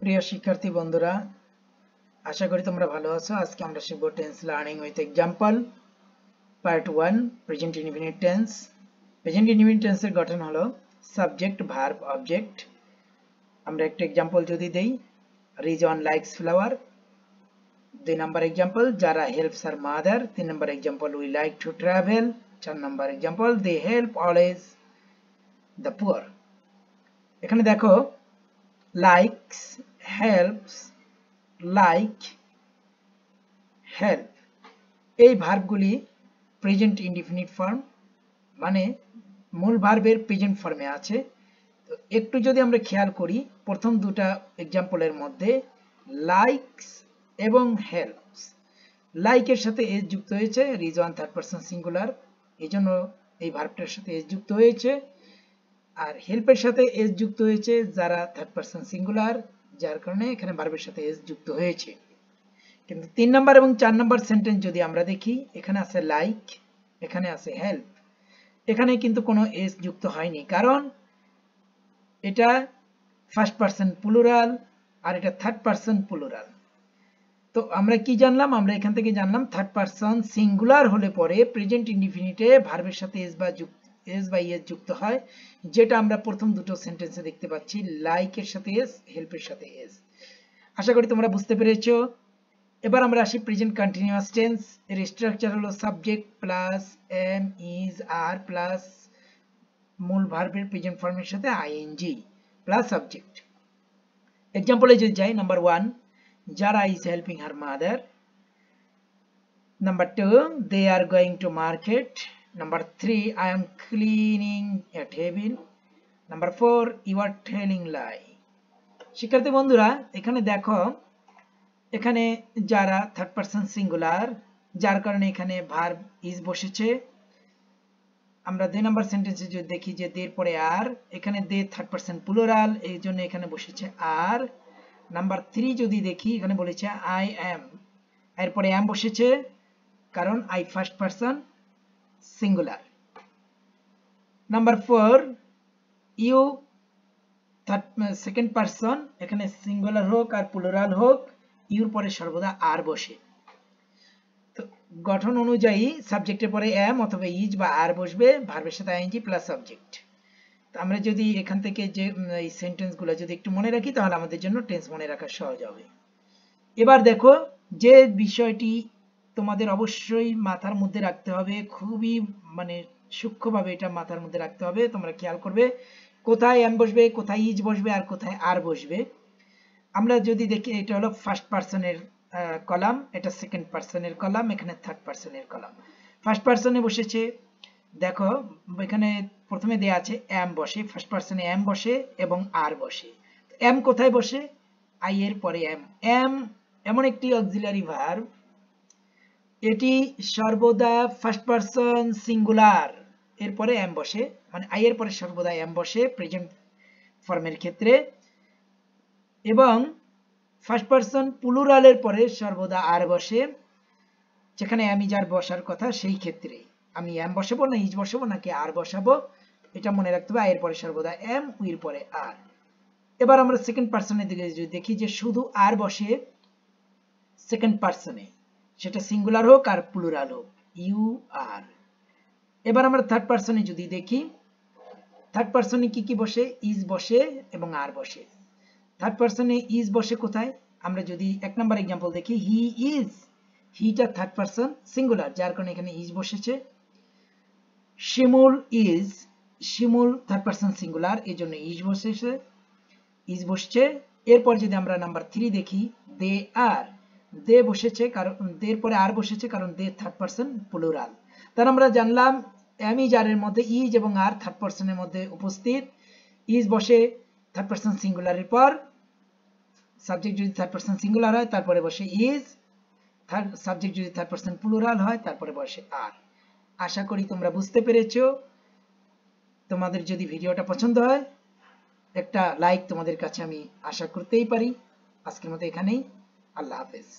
প্রিয় শিক্ষার্থী বন্ধুরা, আশা করি তোমরা ভালো আছো। আজকে আমরা শিখব tense learning with example part 1 present indefinite tense. Present indefinite টেন্সের গঠন হলো সাবজেক্ট, ভার্ব, অবজেক্ট। আমরা একটা এক্সাম্পল যদি দেই, reason likes flower. 2 number example, Zara helps her mother. 3 number example, we like to travel. 4 number example, they help always the poor. এখানে দেখো likes, helps, like, help এই ভার্বগুলি প্রেজেন্ট ইনডিফিনিট ফর্ম, মানে মূল ভার্বের প্রেজেন্ট ফর্মে আছে। তো একটু যদি আমরা খেয়াল করি, প্রথম দুটা এক্সাম্পলের মধ্যে লাইকস এবং হেল্পস, লাইকের সাথে এস যুক্ত হয়েছে, রিজন থার্ড পারসন সিঙ্গুলার, এই জন্য এই ভার্বটার সাথে এস যুক্ত হয়েছে। আর হেল্পের সাথে এস যুক্ত হয়েছে, যারা থার্ড পারসন সিঙ্গুলার, যার কারণে এখানে ভার্বের সাথে এস যুক্ত হয়েছে। কিন্তু 3 নম্বর এবং 4 নম্বর সেন্টেন্স যদি আমরা দেখি, এখানে আছে লাইক, এখানে আছে হেল্প, এখানে কিন্তু কোনো এস যুক্ত হয়নি, কারণ এটা ফার্স্ট পারসন প্লুরাল আর এটা থার্ড পারসন প্লুরাল। তো আমরা কি জানলাম? আমরা এখান থেকে জানলাম থার্ড পারসন সিঙ্গুলার হলে পরে প্রেজেন্ট ইনডিফিনিটে ভার্বের সাথে এস বা ইএস যুক্ত হয়, যেটা আমরা প্রথম দুটো সেন্টেন্সে দেখতে পাচ্ছি, লাইকের সাথে এস, হেল্পের সাথে এস। আশা করি তোমরা বুঝতে পেরেছো। এবার আমরা আসি প্রেজেন্ট কন্টিনিউয়াস টেন্স। এর স্ট্রাকচার হলো subject plus am, is, are plus মূল ভার্বের প্রেজেন্ট ফর্মের সাথে আইএনজি প্লাস সাবজেক্ট। এক্সাম্পলে যদি যাই, number 1, Zara is helping her mother. Number 2, they are going to market. Number 3, I am cleaning a table. Number 4, you are telling lie. শিক্ষার্থী বন্ধুরা, এখানে দেখো, এখানে যারা থার্ড পারসন সিঙ্গুলার, যার কারণে এখানে ভার্ব ইজ বসেছে। আমরা 2 নম্বর সেন্টেন্সে যদি দেখি যে দের পরে আর, এখানে দে থার্ড পারসন প্লুরাল, এই জন্য এখানে বসেছে আর। নাম্বার 3 যদি দেখি, এখানে বলেছে আই অ্যাম, এরপরে অ্যাম বসেছে, কারণ I first person singular. Number 4, you third second person, এখানে সিঙ্গুলার হোক আর প্লুরাল হোক, ইউর পরে সর্বদা আর বসে। তো গঠন অনুযায়ী সাবজেক্টের পরে এম অথবা ইজ বা আর বসবে, ভার্বের সাথে আইএনজি প্লাস সাবজেক্ট। তো আমরা যদি এখান থেকে যে এই সেন্টেন্সগুলো যদি একটু মনে রাখি, তাহলে আমাদের জন্য টেন্স মনে রাখা সহজ হবে। এবার দেখো, যে বিষয়টি তোমাদের অবশ্যই মাথার মধ্যে রাখতে হবে, খুবই মানে সূক্ষ্মভাবে এটা মাথার মধ্যে রাখতে হবে। তোমরা খেয়াল করবে কোথায় এম বসবে, কোথায় ইজ বসবে, আর কোথায় আর বসবে। আমরা যদি দেখি, এটা হলো ফার্স্ট পারসনের কলাম, এটা সেকেন্ড পারসনের কলাম, এখানে থার্ড পারসনের কলাম। ফার্স্ট পারসনে বসেছে, দেখো এখানে প্রথমে দেয়া আছে এম বসে, ফার্স্ট পারসনে এম বসে এবং আর বসে। এম কোথায় বসে? আই এর পরে এম। এম এমন একটি অক্সিলারি ভার্ব, এটি সর্বদা ফার্স্ট পারসন সিঙ্গুলার, এরপরে এম বসে, মানে আই এর পরে সর্বদা এম বসে প্রেজেন্ট ফর্মের ক্ষেত্রে, এবং ফার্স্ট পারসন প্লুরালের পরে সর্বদা আর বসে, যেখানে আমি যার বসার কথা সেই ক্ষেত্রে আমি এম বসাবো না ইজ বসাবো নাকি আর বসাবো, এটা মনে রাখতে হবে। এর পরে সর্বদা এম, উইর পরে আর। এবার আমরা সেকেন্ড পারসনের দিকে যদি দেখি, যে শুধু আর বসে সেকেন্ড পারসনে, সেটা সিঙ্গুলার হোক আর প্লুরাল হোক, ইউ আর। এবার আমরা থার্ড পারসনে যদি দেখি, থার্ড পারসনে কি কি বসে? ইজ বসে এবং আর বসে। থার্ড পারসনে ইজ বসে কোথায়? আমরা যদি 1 নম্বর এক্সাম্পল দেখি, হি ইজ, হিটা থার্ড পারসন সিঙ্গুলার, যার কারণে এখানে ইজ বসেছে। Shimul is, Shimul third person singular, এই জন্য ইজ বসছে। এরপর যদি আমরা নাম্বার 3 দেখি, দে আর, দে বসেছে, কারণ দের পরে আর বসেছে, কারণ দে থার্ড পারসন প্লুরাল। তার আমরা জানলাম এম ইজ আর এর মধ্যে ইজ এবং আর থার্ড পারসনের মধ্যে উপস্থিত। ইজ বসে থার্ড পারসন সিঙ্গুলারের পর, সাবজেক্ট যদি থার্ড পারসন সিঙ্গুলার হয় তারপরে বসে ইজ, সাবজেক্ট যদি থার্ড পারসন প্লুরাল হয় তারপরে বসে আর। আশা করি তোমরা বুঝতে পেরেছো। তোমাদের যদি ভিডিওটা পছন্দ হয়, একটা লাইক তোমাদের কাছে আমি আশা করতেই পারি। আজকের মতো এখানেই, আল্লাহ হাফেজ।